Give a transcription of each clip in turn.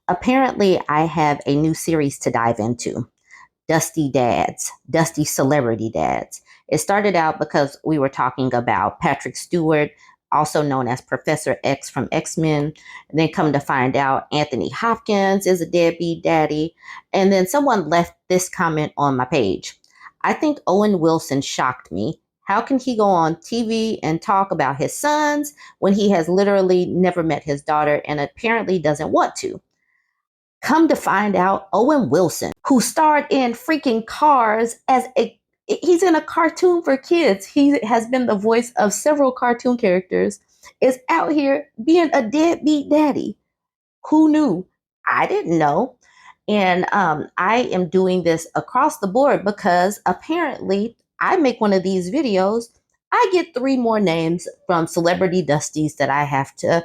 Apparently, I have a new series to dive into. Dusty Dads, Dusty Celebrity Dads. It started out because we were talking about Patrick Stewart, also known as Professor X from X-Men. And then come to find out Anthony Hopkins is a deadbeat daddy. And then someone left this comment on my page. I think Owen Wilson shocked me. How can he go on TV and talk about his sons when he has literally never met his daughter and apparently doesn't want to? Come to find out, Owen Wilson, who starred in freaking Cars he's in a cartoon for kids. He has been the voice of several cartoon characters, is out here being a deadbeat daddy. Who knew? I didn't know. And I am doing this across the board because apparently I make one of these videos. I get 3 more names from celebrity dusties that I have to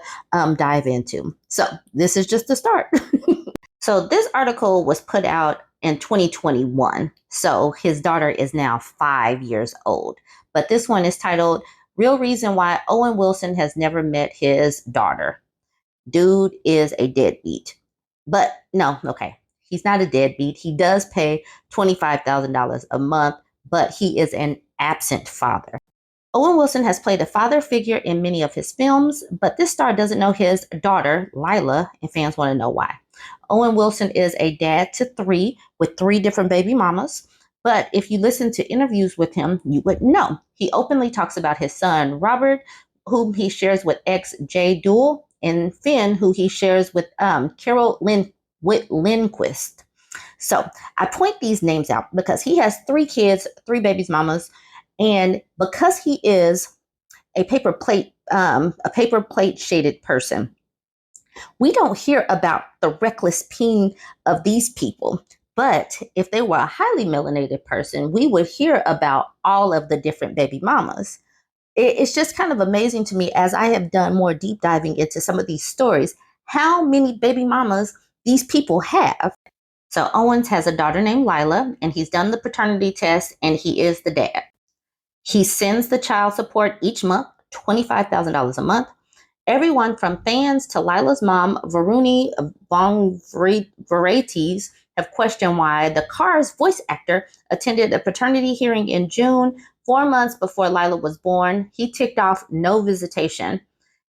dive into. So this is just the start. So this article was put out in 2021. So his daughter is now 5 years old. But this one is titled, Real Reason Why Owen Wilson Has Never Met His Daughter. Dude is a deadbeat. But no, okay. He's not a deadbeat. He does pay $25,000 a month, but he is an absent father. Owen Wilson has played a father figure in many of his films, but this star doesn't know his daughter, Lila, and fans want to know why. Owen Wilson is a dad to 3 with 3 different baby mamas. But if you listen to interviews with him, you would know. He openly talks about his son, Robert, whom he shares with ex Jay Duell, and Finn, who he shares with Carol Lindquist. So I point these names out because he has 3 kids, 3 baby mamas, and because he is a paper plate shaded person, we don't hear about the reckless peen of these people. But if they were a highly melanated person, we would hear about all of the different baby mamas. It's just kind of amazing to me as I have done more deep diving into some of these stories, how many baby mamas these people have. So Owens has a daughter named Lila, and he's done the paternity test, and he is the dad. He sends the child support each month, $25,000 a month. Everyone from fans to Lila's mom, Varuni Von Varieties, have questioned why the Cars voice actor attended a paternity hearing in June, 4 months before Lila was born. He ticked off no visitation.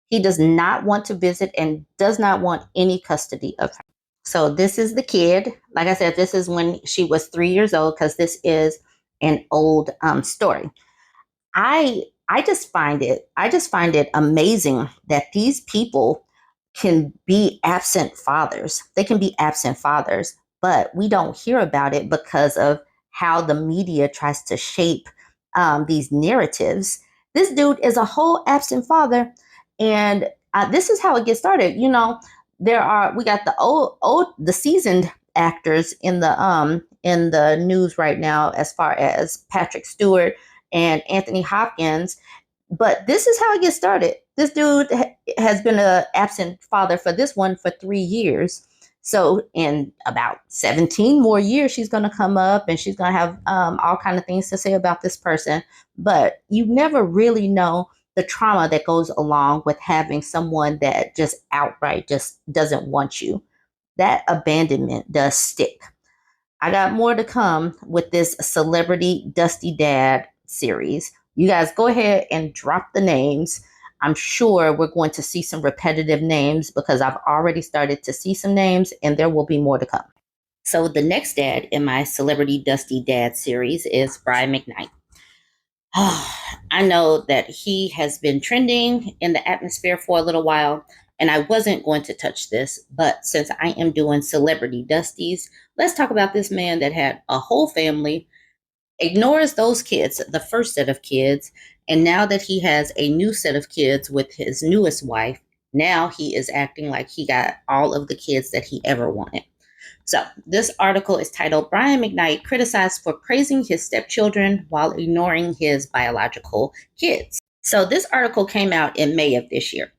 He does not want to visit and does not want any custody of her. So this is the kid. Like I said, this is when she was 3 years old because this is an old story. I just find it amazing that these people can be absent fathers. They can be absent fathers, but we don't hear about it because of how the media tries to shape these narratives. This dude is a whole absent father, and this is how it gets started. You know, we got the seasoned actors in the news right now, as far as Patrick Stewart and Anthony Hopkins. But this is how it gets started. This dude has been an absent father for this one for 3 years. So in about 17 more years, she's going to come up and she's going to have all kind of things to say about this person. But you never really know the trauma that goes along with having someone that just outright just doesn't want you. That abandonment does stick. I got more to come with this Celebrity Dusty Dad series. You guys go ahead and drop the names. I'm sure we're going to see some repetitive names because I've already started to see some names and there will be more to come. So the next dad in my Celebrity Dusty Dad series is Brian McKnight. I know that he has been trending in the atmosphere for a little while, and I wasn't going to touch this, but since I am doing Celebrity Dusties, let's talk about this man that had a whole family, ignores those kids, the first set of kids, and now that he has a new set of kids with his newest wife, now he is acting like he got all of the kids that he ever wanted. So this article is titled, Brian McKnight Criticized for Praising His Stepchildren While Ignoring His Biological Kids. So this article came out in May of this year.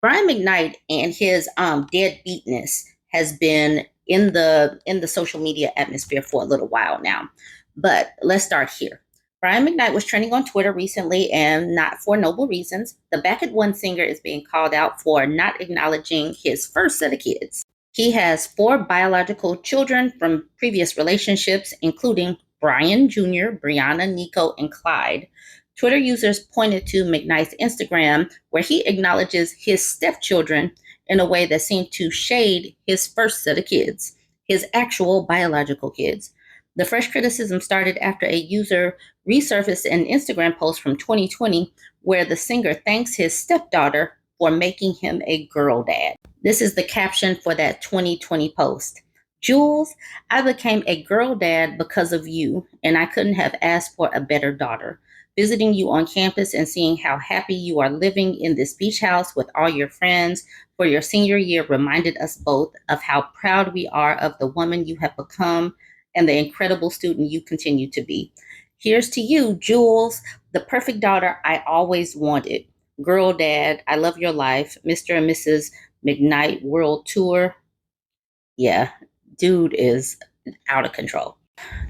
Brian McKnight and his deadbeatness has been in the social media atmosphere for a little while now. But let's start here. Brian McKnight was trending on Twitter recently, and not for noble reasons. The Back at One singer is being called out for not acknowledging his first set of kids. He has 4 biological children from previous relationships, including Brian Jr., Brianna, Nico, and Clyde. Twitter users pointed to McKnight's Instagram, where he acknowledges his stepchildren in a way that seemed to shade his first set of kids, his actual biological kids. The fresh criticism started after a user resurfaced an Instagram post from 2020 where the singer thanks his stepdaughter for making him a girl dad. This is the caption for that 2020 post. Jules, I became a girl dad because of you, and I couldn't have asked for a better daughter. Visiting you on campus and seeing how happy you are living in this beach house with all your friends for your senior year reminded us both of how proud we are of the woman you have become and the incredible student you continue to be. Here's to you, Jules, the perfect daughter I always wanted. Girl dad, I love your life. Mr. and Mrs. McKnight World Tour. Yeah, dude is out of control.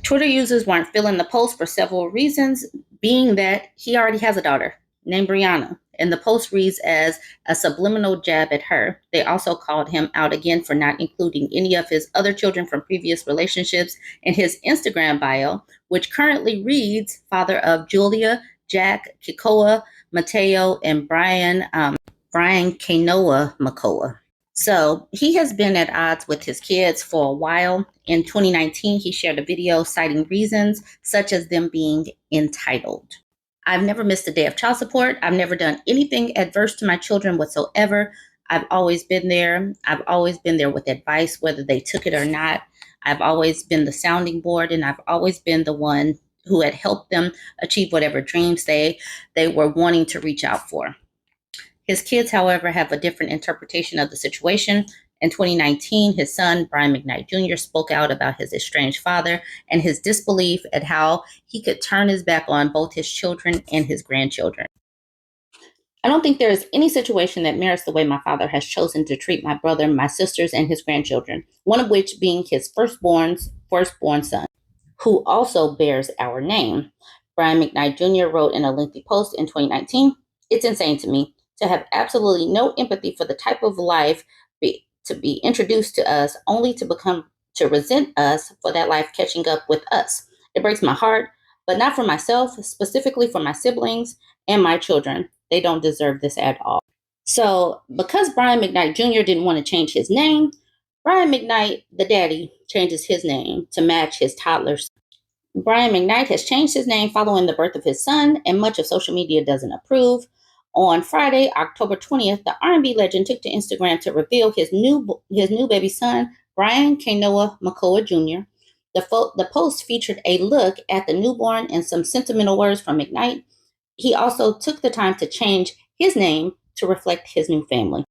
Twitter users weren't feeling the post for several reasons, being that he already has a daughter named Brianna, and the post reads as a subliminal jab at her. They also called him out again for not including any of his other children from previous relationships in his Instagram bio, which currently reads father of Julia, Jack, Kikoa, Mateo, and Brian Kanoa Makoa. So he has been at odds with his kids for a while. In 2019, he shared a video citing reasons such as them being entitled. I've never missed a day of child support. I've never done anything adverse to my children whatsoever. I've always been there. I've always been there with advice, whether they took it or not. I've always been the sounding board, and I've always been the one who had helped them achieve whatever dreams they were wanting to reach out for. His kids, however, have a different interpretation of the situation. In 2019, his son, Brian McKnight Jr., spoke out about his estranged father and his disbelief at how he could turn his back on both his children and his grandchildren. I don't think there is any situation that merits the way my father has chosen to treat my brother, my sisters, and his grandchildren, one of which being his firstborn son, who also bears our name. Brian McKnight Jr. wrote in a lengthy post in 2019, "It's insane to me to have absolutely no empathy for the type of life to be introduced to us, only to resent us for that life catching up with us. It breaks my heart, but not for myself, specifically for my siblings and my children. They don't deserve this at all." So because Brian McKnight Jr. didn't want to change his name, Brian McKnight, the daddy, changes his name to match his toddler's. Brian McKnight has changed his name following the birth of his son, and much of social media doesn't approve. On Friday, October 20th, the R&B legend took to Instagram to reveal his new baby son, Brian Kanoa Makoa Jr. The post featured a look at the newborn and some sentimental words from McKnight. He also took the time to change his name to reflect his new family.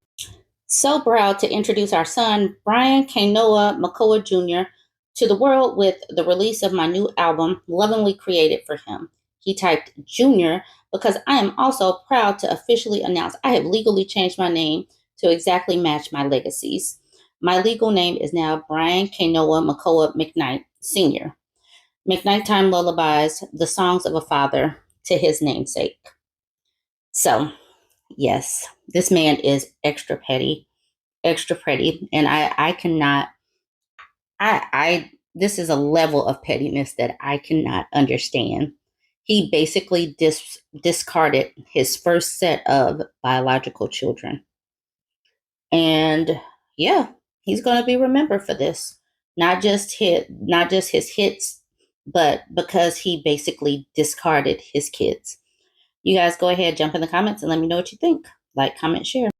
So proud to introduce our son, Brian Kanoa Makoa Jr., to the world with the release of my new album, lovingly created for him. He typed Junior because I am also proud to officially announce I have legally changed my name to exactly match my legacies. My legal name is now Brian Kanoa Makoa McKnight Sr. McKnight Time lullabies, the songs of a father to his namesake. So, yes, this man is extra petty, and I cannot. This is a level of pettiness that I cannot understand. He basically discarded his first set of biological children. And yeah, he's going to be remembered for this. Not just his hits, but because he basically discarded his kids. You guys go ahead, jump in the comments and let me know what you think. Like, comment, share.